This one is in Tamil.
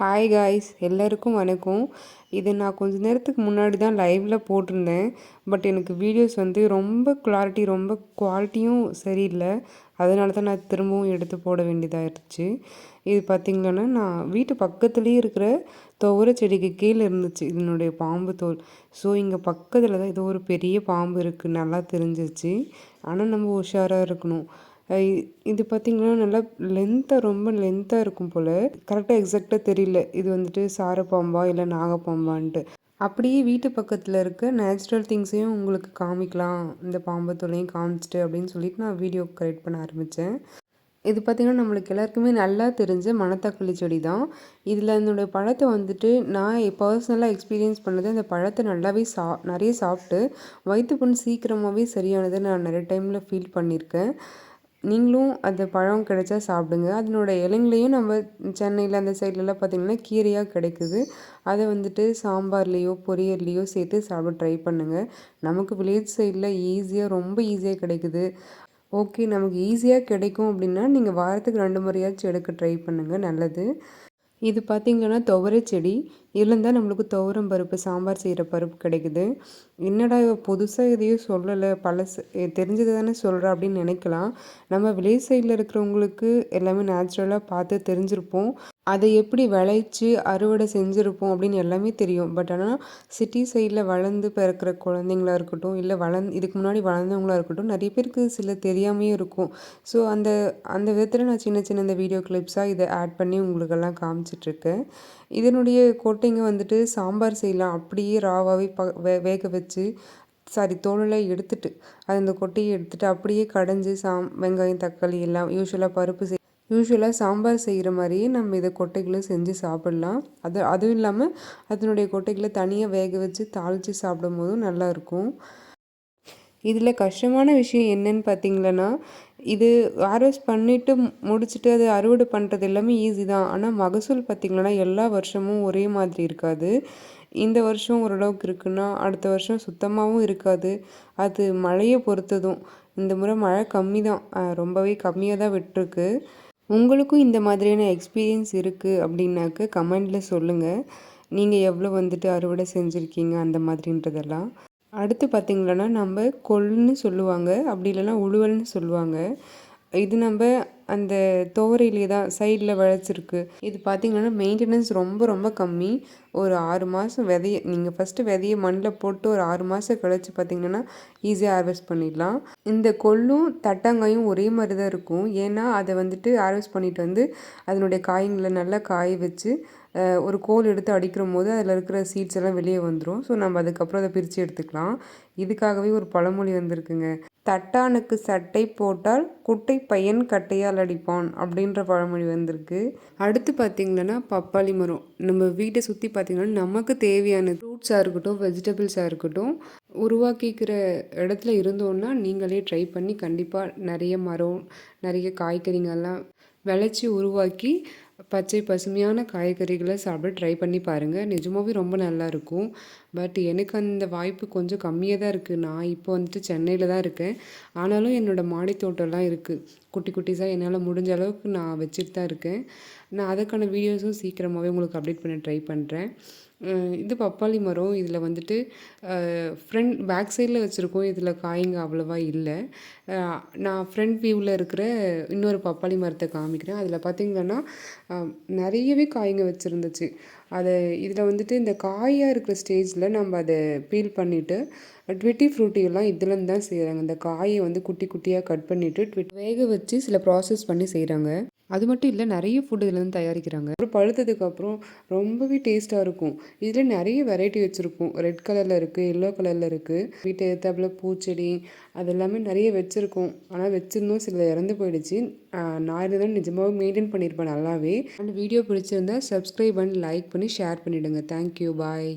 ஹாய் காய்ஸ், எல்லாருக்கும் வணக்கம். இது நான் கொஞ்ச நேரத்துக்கு முன்னாடி தான் லைவில் போட்டிருந்தேன். பட் எனக்கு வீடியோஸ் ரொம்ப கிளாரிட்டி, ரொம்ப குவாலிட்டியும் சரியில்லை. அதனால தான் நான் திரும்பவும் எடுத்து போட வேண்டியதாகிடுச்சு. இது பார்த்திங்கன்னா, நான் வீட்டு பக்கத்துலேயே இருக்கிற துவரை செடிக்கு கீழே இருந்துச்சு இதனுடைய பாம்பு தோல். ஸோ இங்கே பக்கத்தில் தான் ஏதோ ஒரு பெரிய பாம்பு இருக்குது, நல்லா தெரிஞ்சிச்சு. ஆனால் நம்ம உஷாராக இருக்கணும். இது பார்த்திங்கன்னா நல்லா ரொம்ப லென்த்தாக இருக்கும் போல். கரெக்டாக எக்ஸாக்டாக தெரியல இது சாரப்பாம்பா இல்லை நாகப்பாம்பான்ட்டு. அப்படியே வீட்டு பக்கத்தில் இருக்க நேச்சுரல் திங்ஸையும் உங்களுக்கு காமிக்கலாம், இந்த பாம்பு தொல்லையும் காமிச்சிட்டு அப்படின்னு சொல்லிட்டு நான் வீடியோ கிரியேட் பண்ண ஆரம்பித்தேன். இது பார்த்திங்கன்னா நம்மளுக்கு எல்லாருக்குமே நல்லா தெரிஞ்ச மணத்தக்காளி செடி தான். இதில் என்னுடைய பழத்தை நான் பர்சனலாக எக்ஸ்பீரியன்ஸ் பண்ணது, அந்த பழத்தை நல்லாவே நிறைய சாப்பிட்டு வயிற்று புண் சீக்கிரமாகவே சரியானதை நான் நிறைய டைமில் ஃபீல் பண்ணியிருக்கேன். நீங்களும் அந்த பழம் கிடைச்சா சாப்பிடுங்க. அதனோட இலைங்களையும் நம்ம சென்னையில் அந்த சைட்லலாம் பார்த்திங்கன்னா கீரையாக கிடைக்குது. அதை சாம்பார்லேயோ பொரியல்லையோ சேர்த்து சாப்பிட ட்ரை பண்ணுங்கள். நமக்கு வில்லேஜ் சைடில் ரொம்ப ஈஸியாக கிடைக்குது. ஓகே, நமக்கு ஈஸியாக கிடைக்கும் அப்படின்னா நீங்கள் வாரத்துக்கு 2 முறையாச்சும் எடுக்க ட்ரை பண்ணுங்கள், நல்லது. இது பார்த்திங்கன்னா துவரை செடி. இதில் தான் நம்மளுக்கு துவரம் பருப்பு, சாம்பார் செய்கிற பருப்பு கிடைக்குது. என்னடா புதுசாக எதையும் சொல்லலை, பழசு தெரிஞ்சது தானே சொல்கிறா அப்படின்னு நினைக்கலாம். நம்ம வில்லேஜ் சைடில் இருக்கிறவங்களுக்கு எல்லாமே நேச்சுரலாக பார்த்து தெரிஞ்சிருப்போம். அதை எப்படி விளைச்சி அறுவடை செஞ்சுருப்போம் அப்படின்னு எல்லாமே தெரியும். பட் ஆனால் சிட்டி சைடில் வளர்ந்து பிறக்கிற குழந்தைங்களா இருக்கட்டும், இல்லை இதுக்கு முன்னாடி வளர்ந்தவங்களா இருக்கட்டும், நிறைய பேருக்கு சில தெரியாமையும் இருக்கும். ஸோ அந்த அந்த விதத்தில் நான் சின்ன சின்ன இந்த வீடியோ கிளிப்ஸாக இதை ஆட் பண்ணி உங்களுக்கெல்லாம் காமிச்சிட்ருக்கேன். இதனுடைய கொட்டைங்க சாம்பார் செய்யலாம். அப்படியே ராவாகவே வேக வச்சு தோலெல்லாம் எடுத்துட்டு அந்த கொட்டையை எடுத்துகிட்டு அப்படியே கடைஞ்சி வெங்காயம், தக்காளி எல்லாம் யூஸ்வலாக சாம்பார் செய்கிற மாதிரியே நம்ம இதை கொட்டைகளும் செஞ்சு சாப்பிட்லாம். அதுவும் இல்லாமல் அதனுடைய கொட்டைகளை தனியாக வேக வச்சு தாளித்து சாப்பிடும் போதும் நல்லாயிருக்கும். இதில் கஷ்டமான விஷயம் என்னன்னு பார்த்திங்களன்னா, இது ஹார்வெஸ்ட் பண்ணிவிட்டு முடிச்சுட்டு அதை அறுவடை பண்ணுறது எல்லாமே ஈஸி தான். ஆனால் மகசூல் பார்த்திங்கன்னா எல்லா வருஷமும் ஒரே மாதிரி இருக்காது. இந்த வருஷம் ஓரளவுக்கு இருக்குன்னா அடுத்த வருஷம் சுத்தமாகவும் இருக்காது. அது மழையை பொறுத்ததும். இந்த முறை மழை கம்மி தான், ரொம்பவே கம்மியாக தான் விட்டுருக்கு. உங்களுக்கும் இந்த மாதிரியான எக்ஸ்பீரியன்ஸ் இருக்குது அப்படின்னாக்க கமெண்டில் சொல்லுங்கள். நீங்கள் எவ்வளோ அறுவடை செஞ்சுருக்கீங்க அந்த மாதிரின்றதெல்லாம். அடுத்து பார்த்திங்களன்னா நம்ம கொள்ளுன்னு சொல்லுவாங்க, அப்படி இல்லைன்னா உழுவல்னு சொல்லுவாங்க. இது நம்ம அந்த துவரையிலே தான் சைடில் விளைச்சிருக்கு. இது பார்த்திங்கன்னா மெயின்டெனன்ஸ் ரொம்ப ரொம்ப கம்மி. ஒரு 6 மாதம் நீங்கள் ஃபஸ்ட்டு விதையை மண்ணில் போட்டு ஒரு 6 மாதம் கழிச்சு பார்த்திங்கன்னா ஈஸியாக ஹார்வெஸ்ட் பண்ணிடலாம். இந்த கொள்ளும் தட்டாங்காயும் ஒரே மாதிரி தான் இருக்கும். ஏன்னா அதை ஹார்வெஸ்ட் பண்ணிட்டு அதனுடைய காய்களை நல்லா காய வச்சு ஒரு கோல் எடுத்து அடிக்கிற போது அதில் இருக்கிற சீட்ஸ் எல்லாம் வெளியே வந்துடும். ஸோ நம்ம அதுக்கப்புறம் அதை பிரித்து எடுத்துக்கலாம். இதுக்காகவே ஒரு பழமொழி வந்திருக்குங்க, தட்டானுக்கு சட்டை போட்டால் குட்டை பையன் கட்டையால் அடிப்பான் அப்படின்ற பழமொழி வந்திருக்கு. அடுத்து பார்த்திங்கன்னா பப்பாளி மரம். நம்ம வீட்டை சுற்றி பார்த்திங்கன்னா நமக்கு தேவையான ஃப்ரூட்ஸாக இருக்கட்டும், வெஜிடபிள்ஸாக இருக்கட்டும், உருவாக்கிக்கிற இடத்துல இருந்தோன்னா நீங்களே ட்ரை பண்ணி கண்டிப்பாக நிறைய மரம், நிறைய காய்கறிங்கள்லாம் விளைச்சி உருவாக்கி பச்சை பசுமையான காய்கறிகளை சாப்பிட ட்ரை பண்ணி பாருங்கள். நிஜமாகவே ரொம்ப நல்லாயிருக்கும். பட் எனக்கு அந்த வாய்ப்பு கொஞ்சம் கம்மியாக தான் இருக்குது. நான் இப்போ சென்னையில் தான் இருக்கேன். ஆனாலும் என்னோடய மாடி தோட்டம்லாம் இருக்குது. குட்டி குட்டிஸாக என்னால் முடிஞ்ச அளவுக்கு நான் வச்சுட்டு தான் இருக்கேன். நான் அதுக்கான வீடியோஸும் சீக்கிரமாகவே உங்களுக்கு அப்டேட் பண்ண ட்ரை பண்ணுறேன். இது பப்பாளி மரம். இதில் பேக் சைடில் வச்சுருக்கோம். இதில் காய்ங்க அவ்வளோவா இல்லை. நான் ஃப்ரண்ட் வியூவில் இருக்கிற இன்னொரு பப்பாளி மரத்தை காமிக்கிறேன். அதில் பார்த்திங்கன்னா நிறையவே காய்ங்க வச்சுருந்துச்சு. இதில் இந்த காயாக இருக்கிற ஸ்டேஜில் நம்ம அதை பீல் பண்ணிவிட்டு ட்விட்டி ஃப்ரூட்டியெல்லாம் இதுலேருந்து தான் செய்கிறாங்க. இந்த காயை குட்டி குட்டியாக கட் பண்ணிவிட்டு வேக வச்சு சில ப்ராசஸ் பண்ணி செய்கிறாங்க. அது மட்டும் இல்லை, நிறைய ஃபுட் இதுலேருந்து தயாரிக்கிறாங்க. அப்புறம் பழுத்ததுக்கப்புறம் ரொம்பவே டேஸ்ட்டாக இருக்கும். இதில் நிறைய வெரைட்டி வச்சுருக்கும். ரெட் கலரில் இருக்குது, எல்லோ கலரில் இருக்குது. வீட்டை ஏற்றாப்புல பூச்செடி அதெல்லாமே நிறைய வச்சுருக்கோம். ஆனால் வச்சுருந்தோம், சில இறந்து போயிடுச்சு. நான் இருந்தாலும் நிஜமாகவே மெயின்டைன் பண்ணியிருப்பேன் நல்லாவே. அந்த வீடியோ பிடிச்சிருந்தா சப்ஸ்கிரைப் பண்ணி லைக் பண்ணி ஷேர் பண்ணிவிடுங்க. தேங்க்யூ, பாய்.